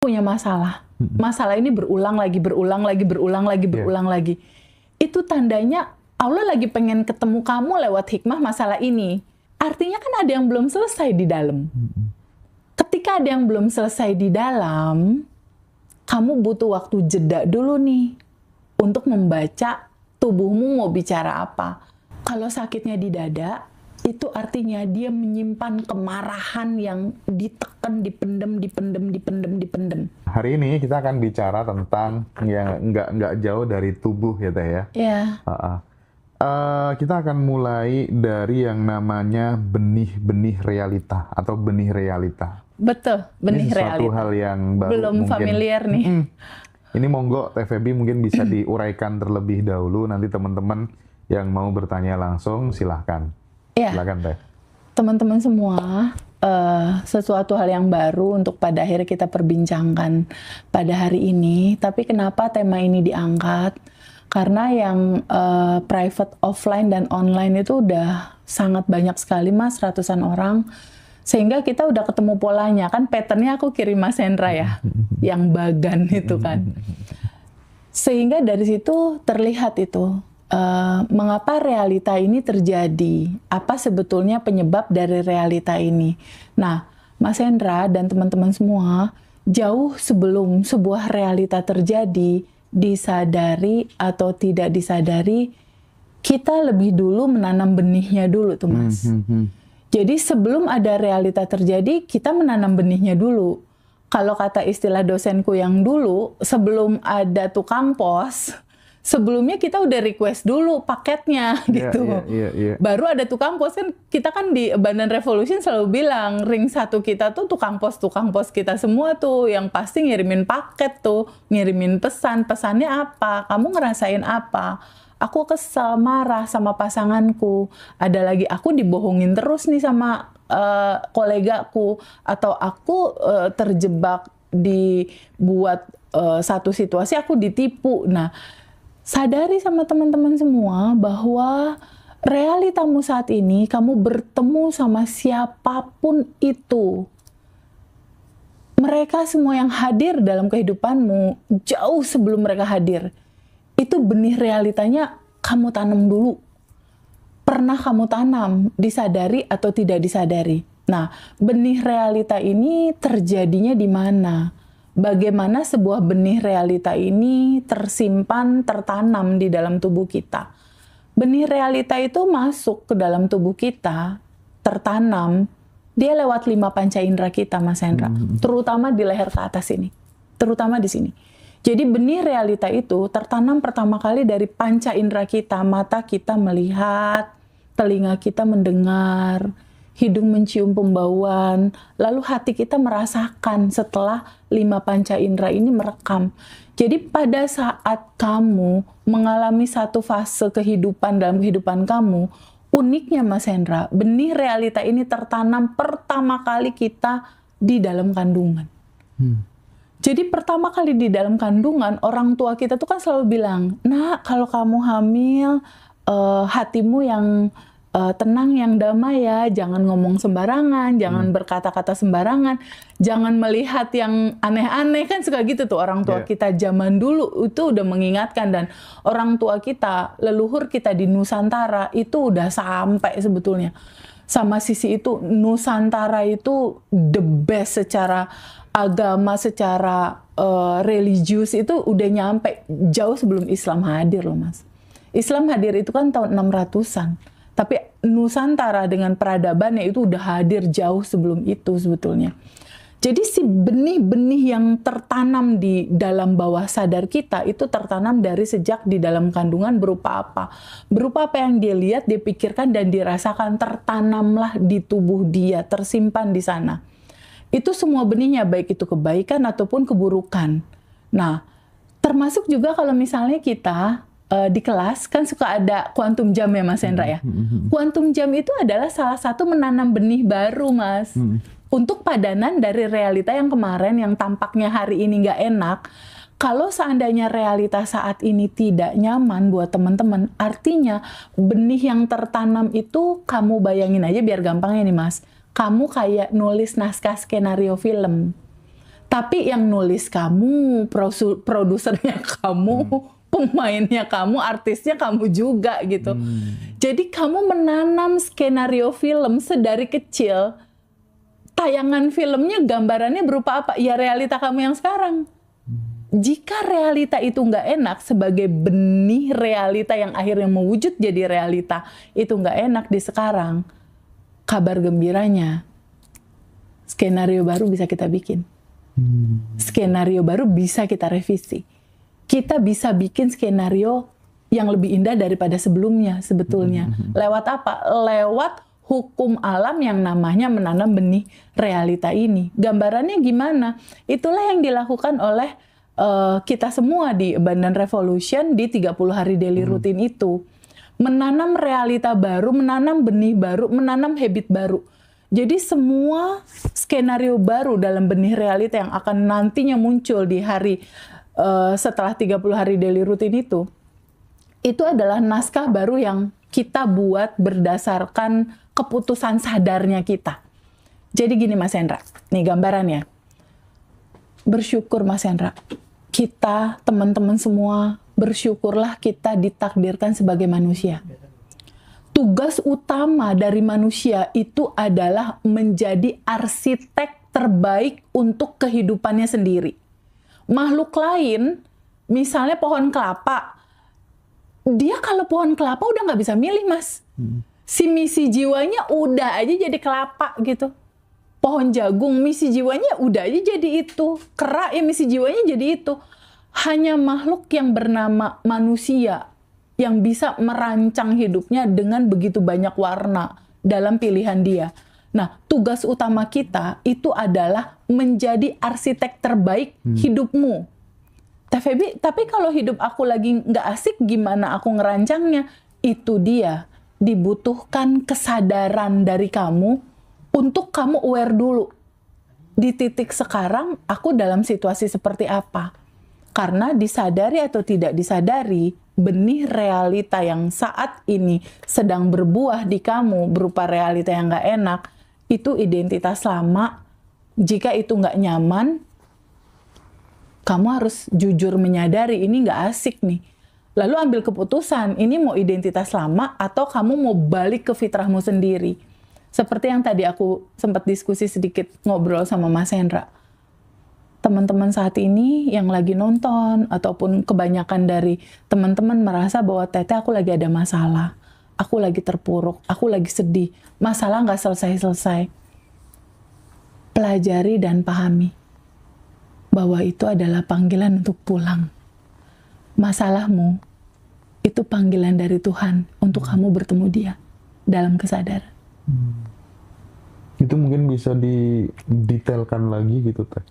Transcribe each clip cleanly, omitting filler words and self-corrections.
punya masalah. Masalah ini berulang lagi. Itu tandanya Allah lagi pengen ketemu kamu lewat hikmah masalah ini. Artinya kan ada yang belum selesai di dalam. Ketika ada yang belum selesai di dalam, kamu butuh waktu jeda dulu nih untuk membaca tubuhmu mau bicara apa. Kalau sakitnya di dada, itu artinya dia menyimpan kemarahan yang ditekan, dipendem. Hari ini kita akan bicara tentang yang nggak jauh dari tubuh ya Teh ya. Iya. Kita akan mulai dari yang namanya benih-benih realita atau benih realita. Betul, benih ini sesuatu realita. hal yang baru Belum mungkin familiar nih. Ini monggo Teh Feby mungkin bisa diuraikan terlebih dahulu, nanti teman-teman yang mau bertanya langsung silahkan. Iya. Silakan Teh. Teman-teman semua, sesuatu hal yang baru untuk pada akhirnya kita perbincangkan pada hari ini. Tapi kenapa tema ini diangkat? Karena yang private offline dan online itu udah sangat banyak sekali Mas, ratusan orang. Sehingga kita udah ketemu polanya, kan patternnya aku kirim Mas Hendra ya, yang bagan itu kan. Sehingga dari situ terlihat itu, mengapa realita ini terjadi, apa sebetulnya penyebab dari realita ini. Nah, Mas Hendra dan teman-teman semua, jauh sebelum sebuah realita terjadi, disadari atau tidak disadari, kita lebih dulu menanam benihnya dulu tuh Mas. Jadi sebelum ada realita terjadi, kita menanam benihnya dulu. Kalau kata istilah dosenku yang dulu, sebelum ada tukang pos, sebelumnya kita udah request dulu paketnya gitu. Baru ada tukang pos, kan kita kan di Abundant Revolution selalu bilang, ring satu kita tuh tukang pos kita semua tuh, yang pasti ngirimin paket tuh, ngirimin pesan, pesannya apa, kamu ngerasain apa. Aku kesel, marah sama pasanganku. Ada lagi aku dibohongin terus nih sama kolegaku. Atau aku terjebak dibuat satu situasi, aku ditipu. Nah, sadari sama teman-teman semua bahwa realitamu saat ini, kamu bertemu sama siapapun itu. Mereka semua yang hadir dalam kehidupanmu, jauh sebelum mereka hadir, itu benih realitanya kamu tanam dulu. Pernah kamu tanam, disadari atau tidak disadari. Nah, benih realita ini terjadinya di mana? Bagaimana sebuah benih realita ini tersimpan, tertanam di dalam tubuh kita? Benih realita itu masuk ke dalam tubuh kita, tertanam, dia lewat 5 panca indera kita, Mas Hendra. Terutama di leher ke atas ini. Terutama di sini. Jadi benih realita itu tertanam pertama kali dari panca indera kita, mata kita melihat, telinga kita mendengar, hidung mencium pembauan, lalu hati kita merasakan setelah 5 panca indera ini merekam. Jadi pada saat kamu mengalami satu fase kehidupan dalam kehidupan kamu, uniknya Mas Hendra, benih realita ini tertanam pertama kali kita di dalam kandungan. Jadi pertama kali di dalam kandungan, orang tua kita tuh kan selalu bilang, "Nak, kalau kamu hamil, hatimu yang tenang, yang damai ya, jangan ngomong sembarangan, jangan berkata-kata sembarangan, jangan melihat yang aneh-aneh." Kan suka gitu tuh orang tua kita zaman dulu itu udah mengingatkan. Dan orang tua kita, leluhur kita di Nusantara itu udah sampai sebetulnya. Sama sisi itu, Nusantara itu the best secara agama, secara religius itu udah nyampe jauh sebelum Islam hadir loh Mas. Islam hadir itu kan tahun 600-an. Tapi Nusantara dengan peradabannya itu udah hadir jauh sebelum itu sebetulnya. Jadi si benih-benih yang tertanam di dalam bawah sadar kita itu tertanam dari sejak di dalam kandungan berupa apa? Berupa apa yang dia lihat, dia pikirkan dan dirasakan, tertanamlah di tubuh dia, tersimpan di sana. Itu semua benihnya, baik itu kebaikan ataupun keburukan. Nah, termasuk juga kalau misalnya kita di kelas, kan suka ada quantum jam ya Mas Hendra ya. Quantum jam itu adalah salah satu menanam benih baru Mas. Untuk padanan dari realita yang kemarin, yang tampaknya hari ini nggak enak. Kalau seandainya realita saat ini tidak nyaman buat teman-teman, artinya benih yang tertanam itu, kamu bayangin aja biar gampangnya nih Mas. Kamu kayak nulis naskah skenario film. Tapi yang nulis kamu, produsernya kamu, pemainnya kamu, artisnya kamu juga gitu. Jadi kamu menanam skenario film sedari kecil. Tayangan filmnya gambarannya berupa apa? Ya realita kamu yang sekarang. Jika realita itu nggak enak, sebagai benih realita yang akhirnya mewujud jadi realita, itu nggak enak di sekarang, kabar gembiranya, skenario baru bisa kita bikin. Skenario baru bisa kita revisi. Kita bisa bikin skenario yang lebih indah daripada sebelumnya sebetulnya. Lewat apa? Lewat hukum alam yang namanya menanam benih realita ini. Gambarannya gimana? Itulah yang dilakukan oleh kita semua di Abundant Revolution di 30 hari daily routine itu. Menanam realita baru, menanam benih baru, menanam habit baru. Jadi semua skenario baru dalam benih realita yang akan nantinya muncul di hari setelah 30 hari daily routine itu adalah naskah baru yang kita buat berdasarkan keputusan sadarnya kita. Jadi gini Mas Hendra, nih gambarannya. Bersyukur Mas Hendra, kita teman-teman semua bersyukurlah kita ditakdirkan sebagai manusia. Tugas utama dari manusia itu adalah menjadi arsitek terbaik untuk kehidupannya sendiri. Makhluk lain, misalnya pohon kelapa, dia kalau pohon kelapa udah nggak bisa milih Mas. Si misi jiwanya udah aja jadi kelapa gitu. Pohon jagung, misi jiwanya udah aja jadi itu. Kera ya misi jiwanya jadi itu. Hanya makhluk yang bernama manusia yang bisa merancang hidupnya dengan begitu banyak warna dalam pilihan dia. Nah, tugas utama kita itu adalah menjadi arsitek terbaik hidupmu. Tapi kalau hidup aku lagi nggak asik, gimana aku ngerancangnya? Itu dia, dibutuhkan kesadaran dari kamu untuk kamu aware dulu. Di titik sekarang, aku dalam situasi seperti apa? Karena disadari atau tidak disadari, benih realita yang saat ini sedang berbuah di kamu berupa realita yang nggak enak, itu identitas lama. Jika itu nggak nyaman, kamu harus jujur menyadari ini nggak asik nih. Lalu ambil keputusan, ini mau identitas lama atau kamu mau balik ke fitrahmu sendiri. Seperti yang tadi aku sempat diskusi sedikit ngobrol sama Mas Hendra. Teman-teman saat ini yang lagi nonton ataupun kebanyakan dari teman-teman merasa bahwa Teteh aku lagi ada masalah, aku lagi terpuruk, aku lagi sedih, masalah nggak selesai-selesai. Pelajari dan pahami bahwa itu adalah panggilan untuk pulang. Masalahmu itu panggilan dari Tuhan untuk kamu bertemu Dia dalam kesadaran. Itu mungkin bisa didetailkan lagi gitu Teh.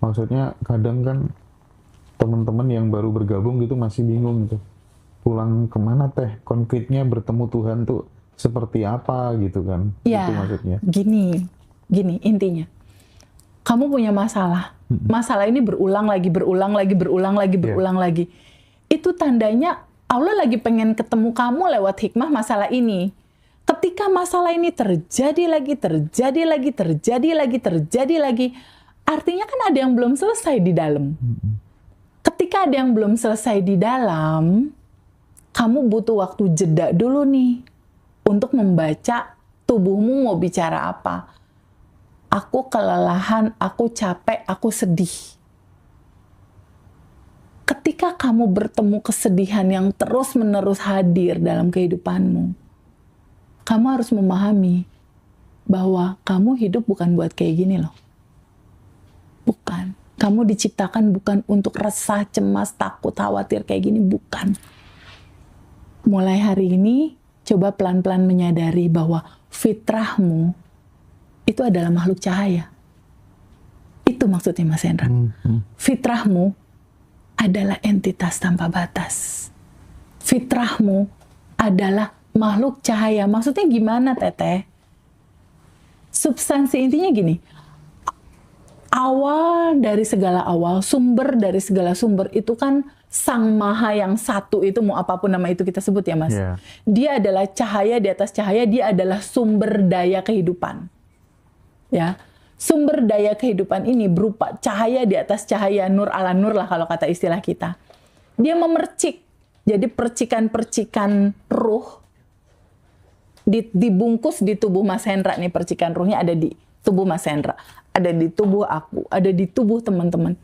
Maksudnya kadang kan teman-teman yang baru bergabung gitu masih bingung gitu. Pulang kemana Teh? Konkretnya bertemu Tuhan tuh seperti apa gitu kan? Ya, itu maksudnya. Gini intinya. Kamu punya masalah. Masalah ini berulang lagi. Itu tandanya Allah lagi pengen ketemu kamu lewat hikmah masalah ini. Ketika masalah ini terjadi lagi, artinya kan ada yang belum selesai di dalam. Ketika ada yang belum selesai di dalam, kamu butuh waktu jeda dulu nih untuk membaca tubuhmu mau bicara apa. Aku kelelahan, aku capek, aku sedih. Ketika kamu bertemu kesedihan yang terus-menerus hadir dalam kehidupanmu, kamu harus memahami bahwa kamu hidup bukan buat kayak gini loh. Bukan. Kamu diciptakan bukan untuk resah, cemas, takut, khawatir kayak gini. Bukan. Mulai hari ini, coba pelan-pelan menyadari bahwa fitrahmu itu adalah makhluk cahaya. Itu maksudnya Mas Hendra. Fitrahmu adalah entitas tanpa batas. Fitrahmu adalah makhluk cahaya. Maksudnya gimana, Teteh? Substansi intinya gini. Awal dari segala awal, sumber dari segala sumber itu kan Sang Maha yang satu itu, mau apapun nama itu kita sebut ya Mas. Yeah. Dia adalah cahaya di atas cahaya, dia adalah sumber daya kehidupan. Ya, Sumber daya kehidupan ini berupa cahaya di atas cahaya, nur ala nur lah kalau kata istilah kita. Dia memercik. Jadi percikan-percikan ruh dibungkus di tubuh Mas Hendra nih, percikan ruhnya ada di tubuh Mas Hendra, ada di tubuh aku, ada di tubuh teman-teman.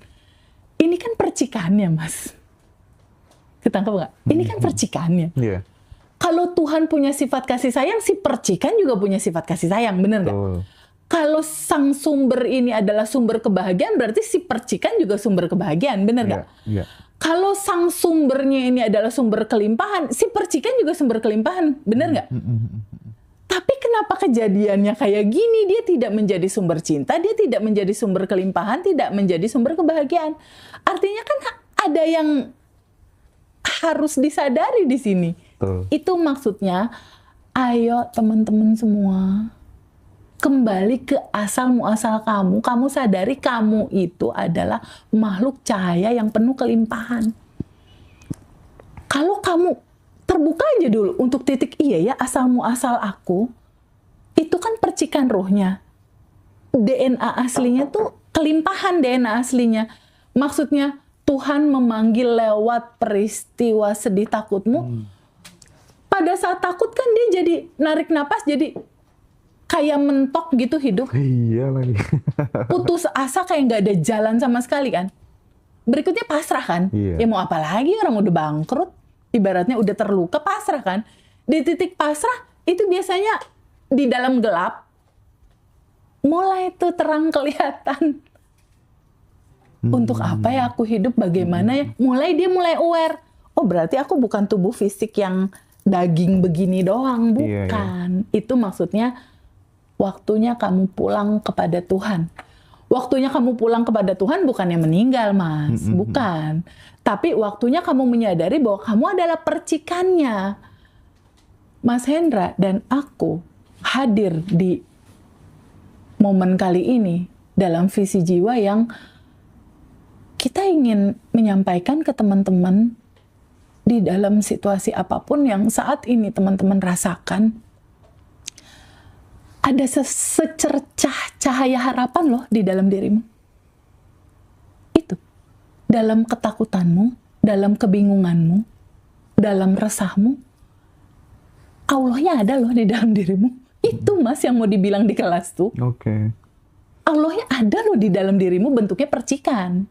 Ini kan percikannya, Mas. Ketangkep nggak? Ini kan percikannya. Iya. Kalau Tuhan punya sifat kasih sayang, si percikan juga punya sifat kasih sayang, bener nggak? Kalau sang sumber ini adalah sumber kebahagiaan, berarti si percikan juga sumber kebahagiaan, bener nggak? Iya. Kalau sang sumbernya ini adalah sumber kelimpahan, si percikan juga sumber kelimpahan, bener nggak? Tapi kenapa kejadiannya kayak gini? Dia tidak menjadi sumber cinta, dia tidak menjadi sumber kelimpahan, tidak menjadi sumber kebahagiaan. Artinya kan ada yang harus disadari di sini. Itu maksudnya, ayo teman-teman semua, kembali ke asal muasal kamu. Kamu sadari kamu itu adalah makhluk cahaya yang penuh kelimpahan. Kalau kamu terbuka aja dulu untuk titik, iya ya asal muasal aku, itu kan percikan rohnya. DNA aslinya tuh kelimpahan DNA aslinya. Maksudnya Tuhan memanggil lewat peristiwa sedih takutmu. Pada saat takut kan dia jadi narik napas, jadi kayak mentok gitu hidup. Iya lagi. Putus asa, kayak nggak ada jalan sama sekali kan. Berikutnya pasrah kan. Iya. Ya mau apa lagi, orang udah bangkrut. Ibaratnya udah terluka, pasrah kan. Di titik pasrah, itu biasanya di dalam gelap, mulai tuh terang kelihatan. Untuk apa ya aku hidup, bagaimana ya. Dia mulai aware. Oh berarti aku bukan tubuh fisik yang daging begini doang. Bukan. Iya. Itu maksudnya waktunya kamu pulang kepada Tuhan. Waktunya kamu pulang kepada Tuhan bukannya meninggal, Mas. Bukan. Tapi waktunya kamu menyadari bahwa kamu adalah percikannya. Mas Hendra dan aku hadir di momen kali ini dalam visi jiwa yang kita ingin menyampaikan ke teman-teman di dalam situasi apapun yang saat ini teman-teman rasakan. Ada secercah cahaya harapan loh di dalam dirimu. Itu. Dalam ketakutanmu, dalam kebingunganmu, dalam resahmu, Allahnya ada loh di dalam dirimu. Itu Mas yang mau dibilang di kelas tuh. Oke. Allahnya ada loh di dalam dirimu, bentuknya percikan.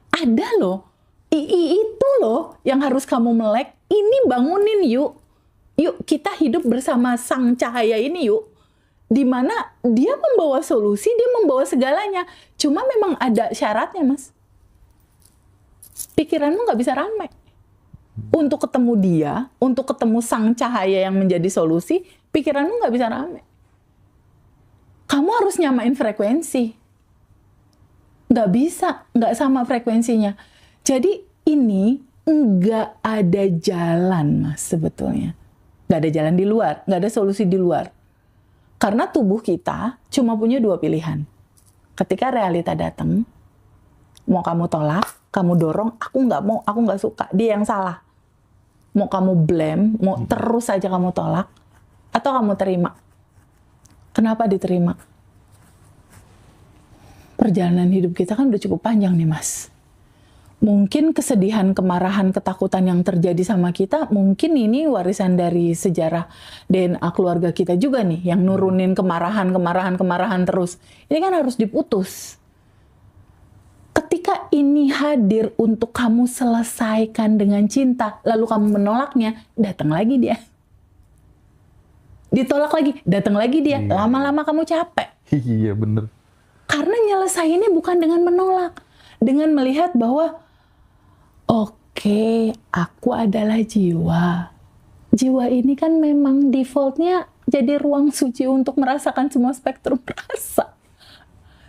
Ada loh. Itu loh yang harus kamu melek. Ini bangunin yuk. Yuk kita hidup bersama sang cahaya ini yuk. Di mana dia membawa solusi, dia membawa segalanya. Cuma memang ada syaratnya, Mas. Pikiranmu nggak bisa rame. Untuk ketemu dia, untuk ketemu sang cahaya yang menjadi solusi, pikiranmu nggak bisa rame. Kamu harus nyamain frekuensi. Nggak bisa, nggak sama frekuensinya. Jadi ini nggak ada jalan, Mas, sebetulnya. Nggak ada jalan di luar, nggak ada solusi di luar. Karena tubuh kita cuma punya dua pilihan. Ketika realita datang, mau kamu tolak, kamu dorong, aku nggak mau, aku nggak suka, dia yang salah. Mau kamu blame, mau terus saja kamu tolak, atau kamu terima. Kenapa diterima? Perjalanan hidup kita kan udah cukup panjang nih, Mas. Mungkin kesedihan, kemarahan, ketakutan yang terjadi sama kita, mungkin ini warisan dari sejarah DNA keluarga kita juga nih, yang nurunin kemarahan terus. Ini kan harus diputus. Ketika ini hadir untuk kamu selesaikan dengan cinta, lalu kamu menolaknya, datang lagi dia. Ditolak lagi, datang lagi dia. Lama-lama kamu capek. Iya, bener. Karena nyelesainnya bukan dengan menolak. Dengan melihat bahwa oke, aku adalah jiwa. Jiwa ini kan memang defaultnya jadi ruang suci untuk merasakan semua spektrum rasa.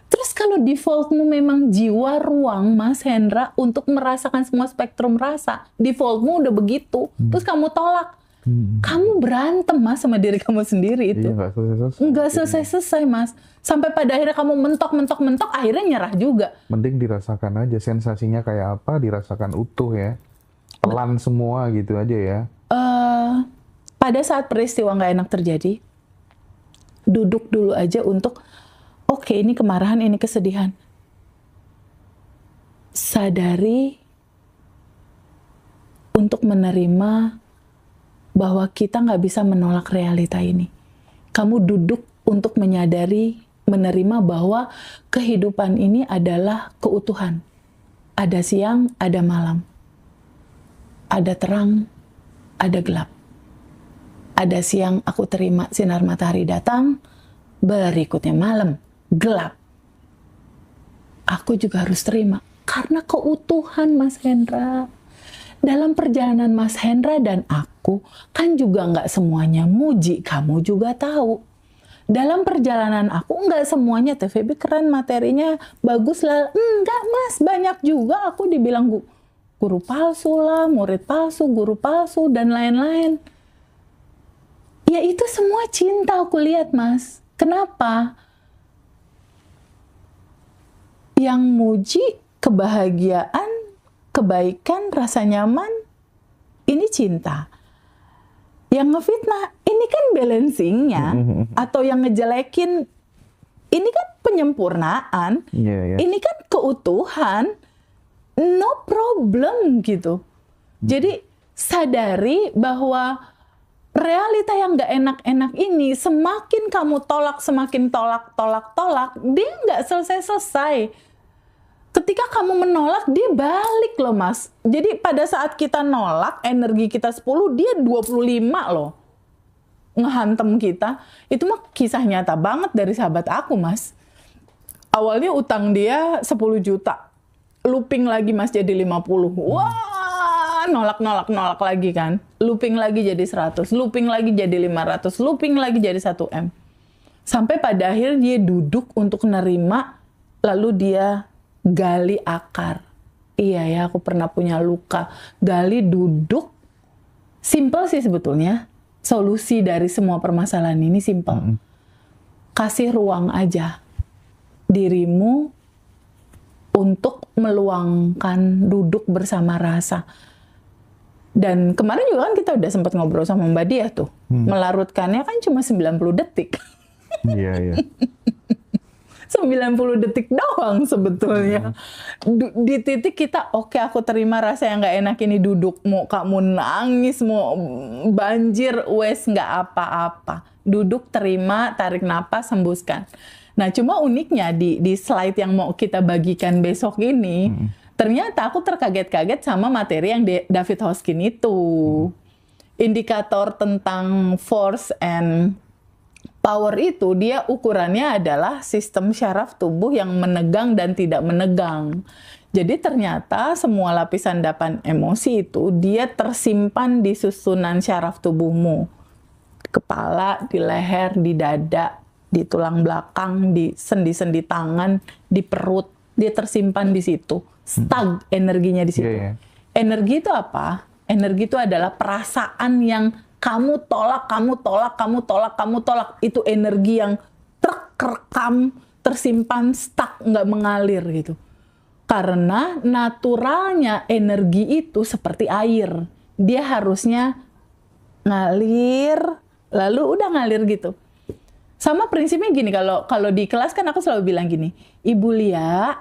Terus kalau defaultmu memang jiwa ruang, Mas Hendra, untuk merasakan semua spektrum rasa, defaultmu udah begitu, terus kamu tolak, kamu berantem, Mas, sama diri kamu sendiri itu. Iya, nggak selesai-selesai, Mas. Sampai pada akhirnya kamu mentok, akhirnya nyerah juga. Mending dirasakan aja sensasinya kayak apa, dirasakan utuh ya. Pelan semua gitu aja ya. Pada saat peristiwa nggak enak terjadi, duduk dulu aja untuk, Oke, ini kemarahan, ini kesedihan. Sadari untuk menerima bahwa kita nggak bisa menolak realita ini. Kamu duduk untuk menyadari, menerima bahwa kehidupan ini adalah keutuhan. Ada siang, ada malam. Ada terang, ada gelap. Ada siang, aku terima sinar matahari datang, berikutnya malam, gelap. Aku juga harus terima. Karena keutuhan, Mas Hendra. Dalam perjalanan Mas Hendra dan aku, kan juga nggak semuanya muji, kamu juga tahu. Dalam perjalanan aku, nggak semuanya TVB keren, materinya bagus lah. Enggak, Mas, banyak juga aku dibilang guru palsu lah, murid palsu, guru palsu, dan lain-lain. Ya itu semua cinta aku lihat, Mas. Kenapa? Yang muji kebahagiaan, kebaikan, rasa nyaman, ini cinta. Yang ngefitnah, ini kan balancingnya. Atau yang ngejelekin, ini kan penyempurnaan. Ini kan keutuhan. No problem gitu. Jadi sadari bahwa realita yang gak enak-enak ini, semakin kamu tolak, semakin tolak, dia gak selesai-selesai. Ketika kamu menolak, dia balik loh, Mas. Jadi pada saat kita nolak, energi kita 10, dia 25 loh. Ngehantem kita. Itu mah kisah nyata banget dari sahabat aku, Mas. Awalnya utang dia 10 juta. Looping lagi, Mas, jadi 50. Wah, nolak lagi kan. Looping lagi jadi 100. Looping lagi jadi 500. Looping lagi jadi 1M. Sampai pada akhir dia duduk untuk nerima, lalu dia gali akar. Iya ya, aku pernah punya luka. Gali, duduk. Simple sih sebetulnya. Solusi dari semua permasalahan ini simple. Kasih ruang aja dirimu untuk meluangkan duduk bersama rasa. Dan kemarin juga kan kita udah sempat ngobrol sama Mbak Diah tuh. Melarutkannya kan cuma 90 detik. Iya. 90 detik doang sebetulnya. Di titik kita, oke, aku terima rasa yang gak enak ini, duduk. Mau kamu nangis, mau banjir, wes gak apa-apa. Duduk, terima, tarik napas, hembuskan. Nah, cuma uniknya di slide yang mau kita bagikan besok ini, ternyata aku terkaget-kaget sama materi yang David Hoskin itu. Indikator tentang force and power itu, dia ukurannya adalah sistem syaraf tubuh yang menegang dan tidak menegang. Jadi ternyata semua lapisan endapan emosi itu, dia tersimpan di susunan syaraf tubuhmu. Kepala, di leher, di dada, di tulang belakang, di sendi-sendi tangan, di perut. Dia tersimpan di situ. Stag energinya di situ. Energi itu apa? Energi itu adalah perasaan yang kamu tolak. Itu energi yang terekam, tersimpan, stuck, nggak mengalir gitu. Karena naturalnya energi itu seperti air. Dia harusnya ngalir, lalu udah ngalir gitu. Sama prinsipnya gini, kalau di kelas kan aku selalu bilang gini, Ibu Lia,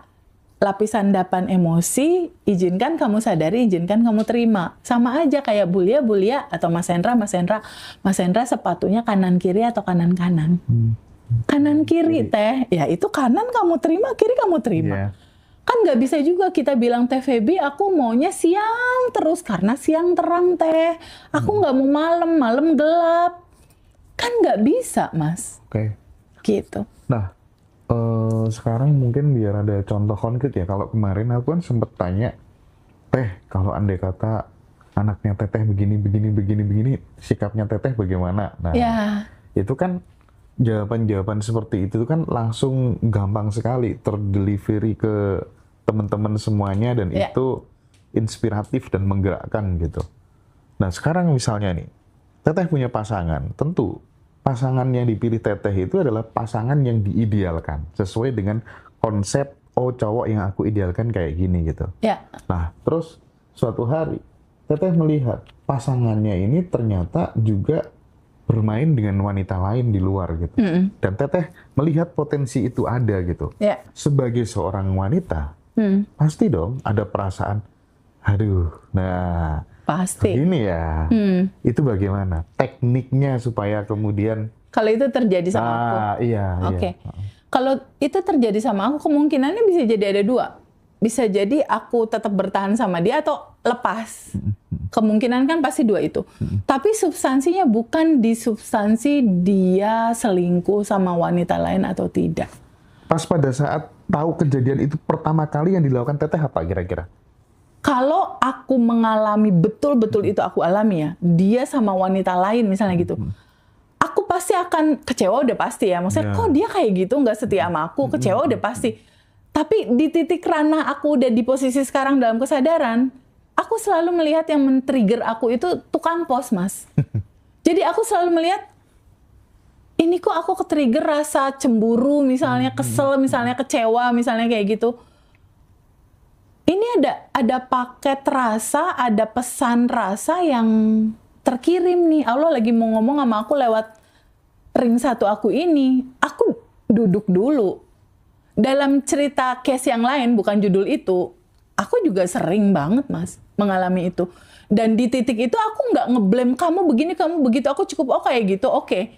lapisan endapan emosi, izinkan kamu sadari, izinkan kamu terima. Sama aja kayak Bu Lia, atau Mas Hendra sepatunya kanan kiri atau kanan kanan. Kanan kiri teh, ya itu kanan kamu terima, kiri kamu terima. Kan nggak bisa juga kita bilang TVB aku maunya siang terus karena siang terang teh. Aku nggak mau malam gelap. Kan nggak bisa, Mas. Gitu. Nah, sekarang mungkin biar ada contoh konkret ya. Kalau kemarin aku kan sempet tanya, Teh, kalau andai kata anaknya Teteh begini, sikapnya Teteh bagaimana? Nah, itu kan jawaban-jawaban seperti itu kan langsung gampang sekali terdelivery ke teman-teman semuanya dan itu inspiratif dan menggerakkan gitu. Nah, sekarang misalnya nih, Teteh punya pasangan, tentu pasangan yang dipilih Teteh itu adalah pasangan yang diidealkan sesuai dengan konsep cowok yang aku idealkan kayak gini gitu. Nah, terus suatu hari Teteh melihat pasangannya ini ternyata juga bermain dengan wanita lain di luar gitu. Dan Teteh melihat potensi itu ada gitu. Ya. Sebagai seorang wanita, pasti dong ada perasaan, aduh, nah Pasti. begini ya. Itu bagaimana tekniknya supaya kemudian Kalau itu terjadi sama aku. Iya. Oke. Kalau itu terjadi sama aku, kemungkinannya bisa jadi ada dua. Bisa jadi aku tetap bertahan sama dia atau lepas. Kemungkinan kan pasti dua itu. Tapi substansinya bukan di substansi dia selingkuh sama wanita lain atau tidak. Pas pada saat tahu kejadian itu pertama kali yang dilakukan Teteh apa kira-kira? Kalau aku mengalami betul-betul itu aku alami ya, dia sama wanita lain misalnya gitu. Aku pasti akan kecewa, udah pasti ya. Maksudnya kok dia kayak gitu, nggak setia sama aku, kecewa udah pasti. Tapi di titik ranah aku udah di posisi sekarang dalam kesadaran, aku selalu melihat yang men-trigger aku itu tukang pos, Mas. Jadi aku selalu melihat, ini kok aku ke-trigger rasa cemburu, misalnya kesel, misalnya kecewa, misalnya kayak gitu. Ini ada paket rasa, ada pesan rasa yang terkirim nih. Allah lagi mau ngomong sama aku lewat ring 1 aku ini. Aku duduk dulu. Dalam cerita case yang lain, bukan judul itu, aku juga sering banget, Mas, mengalami itu. Dan di titik itu aku nggak ngeblame kamu begini, kamu begitu. Aku cukup kayak gitu, oke.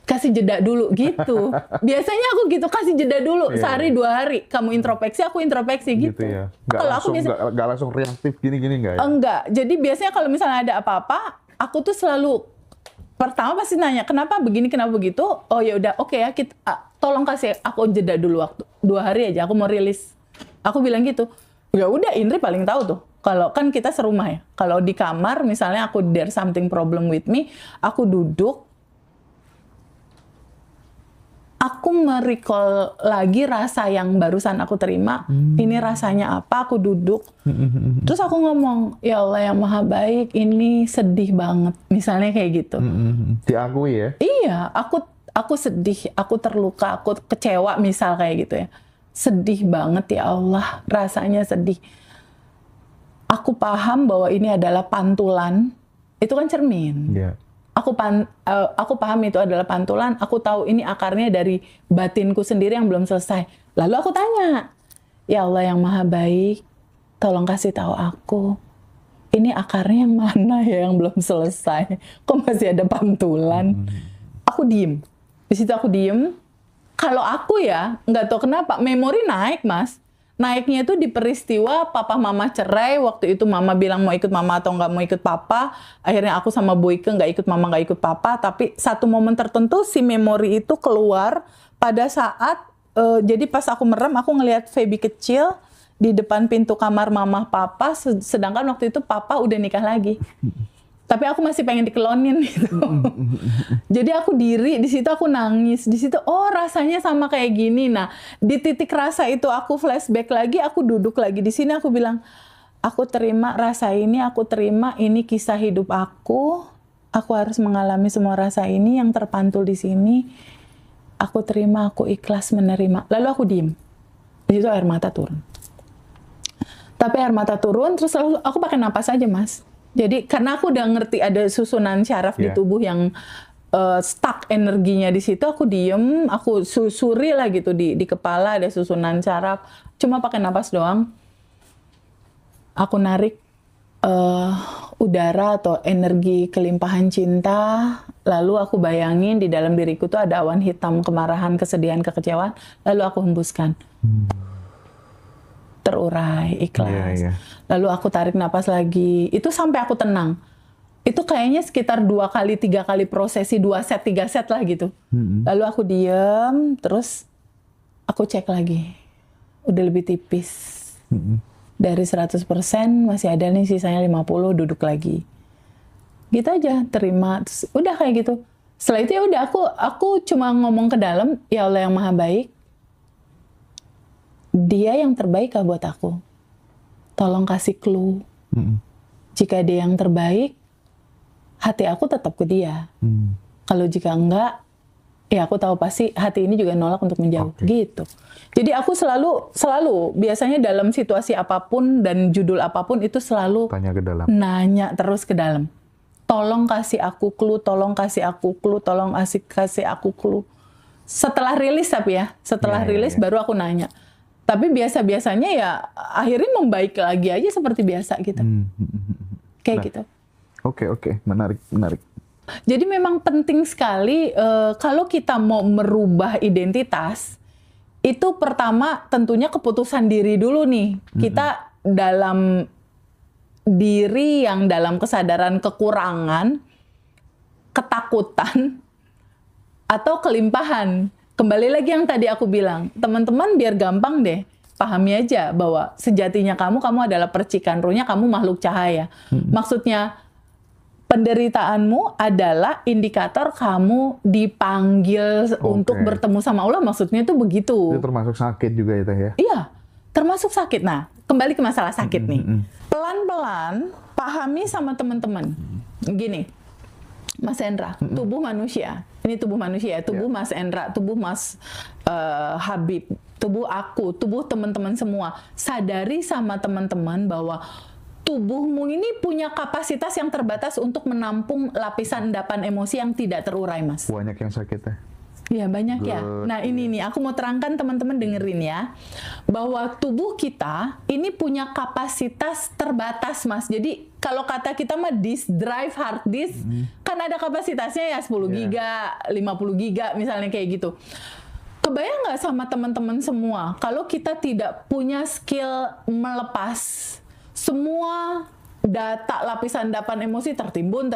Kasih jeda dulu gitu. Biasanya aku gitu, kasih jeda dulu sehari 2 hari. Kamu introspeksi, aku introspeksi gitu. Ya. Nggak langsung reaktif gini-gini nggak ya? Enggak. Jadi biasanya kalau misalnya ada apa-apa, aku tuh selalu pertama pasti nanya kenapa begini, kenapa begitu. Oh ya udah, oke ya, kita tolong kasih aku jeda dulu waktu 2 hari aja. Aku mau rilis. Aku bilang gitu. Ya udah, Indri paling tahu tuh. Kalau kan kita serumah ya. Kalau di kamar misalnya aku there's something problem with me, aku duduk. Aku merecall lagi rasa yang barusan aku terima. Ini rasanya apa? Aku duduk. Terus aku ngomong, ya Allah yang maha baik, ini sedih banget. Misalnya kayak gitu. Diakui ya? Iya, aku sedih, aku terluka, aku kecewa misal kayak gitu ya. Sedih banget ya Allah, rasanya sedih. Aku paham bahwa ini adalah pantulan. Itu kan cermin. Yeah. Aku paham itu adalah pantulan. Aku tahu ini akarnya dari batinku sendiri yang belum selesai. Lalu aku tanya, ya Allah yang maha baik, tolong kasih tahu aku, ini akarnya yang mana ya yang belum selesai? Kok masih ada pantulan? Aku diem. Di situ aku diem. Kalau aku ya, nggak tahu kenapa, memori naik, Mas. Naiknya itu di peristiwa papa mama cerai. Waktu itu mama bilang mau ikut mama atau nggak mau ikut papa. Akhirnya aku sama Boyke nggak ikut mama, nggak ikut papa. Tapi satu momen tertentu si memori itu keluar pada saat, jadi pas aku merem, aku ngelihat Feby kecil di depan pintu kamar mama papa. Sedangkan waktu itu papa udah nikah lagi. Tapi aku masih pengen dikelonin gitu. Jadi aku diri, di situ aku nangis. Di situ, oh rasanya sama kayak gini. Nah, di titik rasa itu aku flashback lagi, aku duduk lagi di sini, aku bilang, aku terima rasa ini, aku terima ini kisah hidup aku. Aku harus mengalami semua rasa ini yang terpantul di sini. Aku terima, aku ikhlas menerima. Lalu aku diem. Di situ air mata turun. Tapi air mata turun, terus lalu aku pakai napas aja, Mas. Jadi karena aku udah ngerti ada susunan syaraf di tubuh yang stuck energinya di situ, aku diem, aku susuri lah gitu di kepala ada susunan syaraf. Cuma pakai napas doang. Aku narik udara atau energi kelimpahan cinta, lalu aku bayangin di dalam diriku tuh ada awan hitam kemarahan, kesedihan, kekecewaan, lalu aku hembuskan. Terurai, ikhlas. Lalu aku tarik napas lagi. Itu sampai aku tenang. Itu kayaknya sekitar 2 kali, 3 kali prosesi, 2 set, 3 set lah gitu. Lalu aku diem, terus aku cek lagi. Udah lebih tipis. Dari 100% masih ada nih sisanya 50, duduk lagi. Gitu aja, terima. Terus udah kayak gitu. Setelah itu ya udah aku cuma ngomong ke dalam, ya Allah yang maha baik. Dia yang terbaik buat aku. Tolong kasih clue. Jika dia yang terbaik, hati aku tetap ke dia. Kalau jika enggak, ya aku tahu pasti hati ini juga nolak untuk menjauh. Gitu. Jadi aku selalu biasanya dalam situasi apapun dan judul apapun itu selalu tanya ke dalam. Nanya terus ke dalam. tolong kasih aku clue, tolong kasih aku clue, tolong kasih aku clue. Setelah rilis tapi ya, setelah rilis baru aku nanya. Tapi biasa-biasanya ya akhirnya membaik lagi aja seperti biasa gitu. Kayak gitu. Oke, menarik. Jadi memang penting sekali kalau kita mau merubah identitas, itu pertama tentunya keputusan diri dulu nih. Kita dalam diri yang dalam kesadaran kekurangan, ketakutan, atau kelimpahan. Kembali lagi yang tadi aku bilang, teman-teman biar gampang deh, pahami aja bahwa sejatinya kamu adalah percikan ruhnya, kamu makhluk cahaya. Maksudnya, penderitaanmu adalah indikator kamu dipanggil untuk bertemu sama Allah, maksudnya itu begitu. Itu termasuk sakit juga itu ya? Iya, termasuk sakit. Nah, kembali ke masalah sakit nih. Pelan-pelan pahami sama teman-teman. Gini, Mas Hendra, tubuh manusia. Ini tubuh manusia, tubuh Mas Hendra, tubuh Mas Habib, tubuh aku, tubuh teman-teman semua. Sadari sama teman-teman bahwa tubuhmu ini punya kapasitas yang terbatas untuk menampung lapisan endapan emosi yang tidak terurai, Mas. Banyak yang sakit ya? Iya, banyak ya. Nah, ini nih, aku mau terangkan teman-teman dengerin ya. Bahwa tubuh kita ini punya kapasitas terbatas, Mas. Jadi, kalau kata kita mah disk drive, hard disk, kan ada kapasitasnya ya 10 giga, 50 giga misalnya kayak gitu. Kebayang nggak sama teman-teman semua, kalau kita tidak punya skill melepas semua data lapisan endapan emosi tertimbun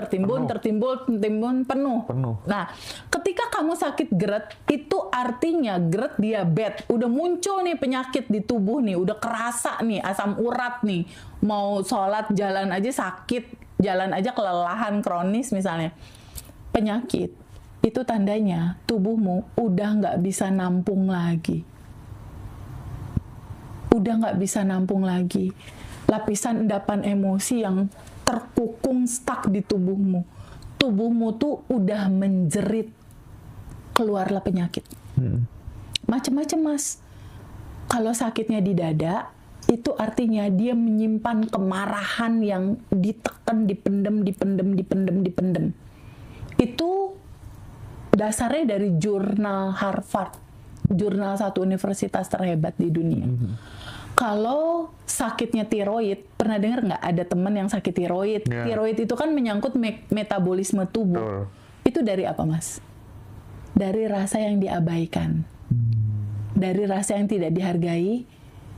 penuh. Nah, ketika kamu sakit GERD, itu artinya GERD diabetes. Udah muncul nih penyakit di tubuh nih, udah kerasa nih asam urat nih. Mau sholat jalan aja sakit, jalan aja kelelahan kronis misalnya. Penyakit, itu tandanya tubuhmu udah nggak bisa nampung lagi. Udah nggak bisa nampung lagi lapisan endapan emosi yang terkukung stuck di tubuhmu. Tubuhmu tuh udah menjerit, keluarlah penyakit. Macem-macem, Mas. Kalau sakitnya di dada, itu artinya dia menyimpan kemarahan yang ditekan, dipendem. Itu dasarnya dari jurnal Harvard, jurnal satu universitas terhebat di dunia. Kalau sakitnya tiroid, pernah dengar nggak ada teman yang sakit tiroid? Tiroid itu kan menyangkut metabolisme tubuh. Itu dari apa, Mas? Dari rasa yang diabaikan. Dari rasa yang tidak dihargai.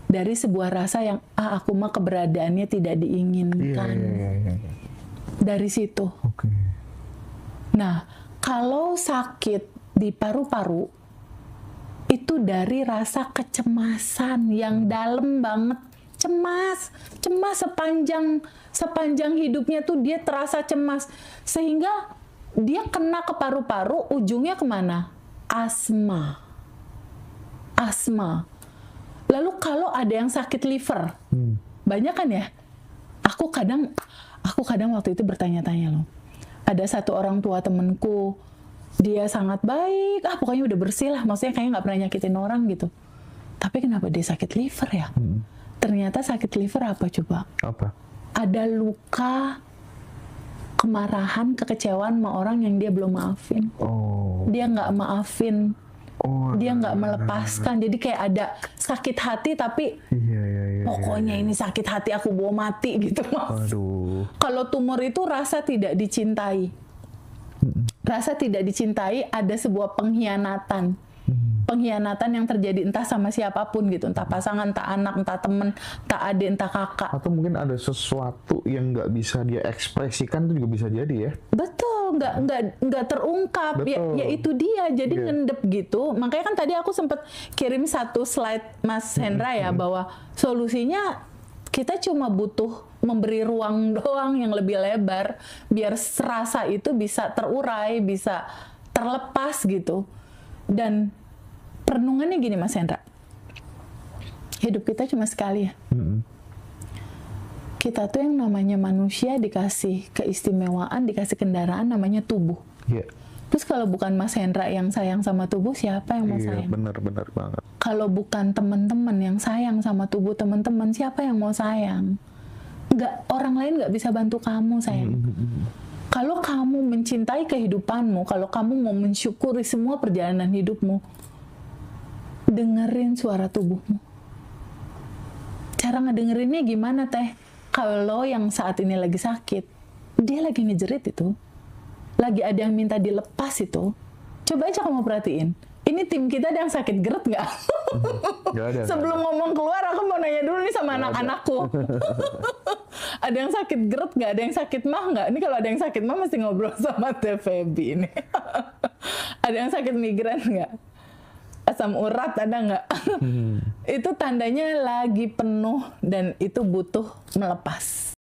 Dari sebuah rasa yang, aku mah keberadaannya tidak diinginkan. Dari situ. Nah, kalau sakit di paru-paru, itu dari rasa kecemasan yang dalam banget. Cemas sepanjang hidupnya tuh dia terasa cemas. Sehingga dia kena ke paru-paru, ujungnya kemana? Asma. Lalu kalau ada yang sakit liver, banyak kan ya? Aku kadang waktu itu bertanya-tanya loh. Ada satu orang tua temenku, dia sangat baik, pokoknya udah bersih lah, maksudnya kayaknya nggak pernah nyakitin orang gitu. Tapi kenapa dia sakit liver ya? Ternyata sakit liver apa coba? Apa? Ada luka, kemarahan, kekecewaan sama orang yang dia belum maafin. Dia nggak maafin, dia nggak melepaskan. Jadi kayak ada sakit hati tapi pokoknya ini sakit hati aku bawa mati gitu, Mas. Kalau tumor itu rasa tidak dicintai. Rasa tidak dicintai, ada sebuah pengkhianatan. Pengkhianatan yang terjadi entah sama siapapun gitu, entah pasangan, entah anak, entah teman, entah adik, entah kakak. Atau mungkin ada sesuatu yang nggak bisa dia ekspresikan, itu juga bisa jadi ya. Betul, nggak terungkap. Ya itu dia, jadi ngendep gitu. Makanya kan tadi aku sempat kirim satu slide Mas Hendra ya, bahwa solusinya kita cuma butuh memberi ruang doang yang lebih lebar biar rasa itu bisa terurai, bisa terlepas gitu. Dan perenungannya gini, Mas Hendra, hidup kita cuma sekali ya. Kita tuh yang namanya manusia dikasih keistimewaan, dikasih kendaraan namanya tubuh. Terus kalau bukan Mas Hendra yang sayang sama tubuh, siapa yang mau sayang? Benar banget. Kalau bukan teman-teman yang sayang sama tubuh teman-teman, siapa yang mau sayang? Orang lain nggak bisa bantu kamu, sayang. Kalau kamu mencintai kehidupanmu, kalau kamu mau mensyukuri semua perjalanan hidupmu, dengerin suara tubuhmu. Cara ngedengerinnya gimana teh? Kalau yang saat ini lagi sakit, dia lagi ngejerit itu, lagi ada yang minta dilepas itu, coba aja kamu perhatiin. Ini tim kita ada yang sakit geret nggak? Nggak ada. Sebelum ngomong keluar, aku mau nanya dulu nih sama anak-anakku. Ada yang sakit geret nggak? Ada yang sakit mah nggak? Ini kalau ada yang sakit mah mesti ngobrol sama Teh Feby ini. Ada yang sakit migran nggak? Asam urat ada nggak? Itu tandanya lagi penuh dan itu butuh melepas.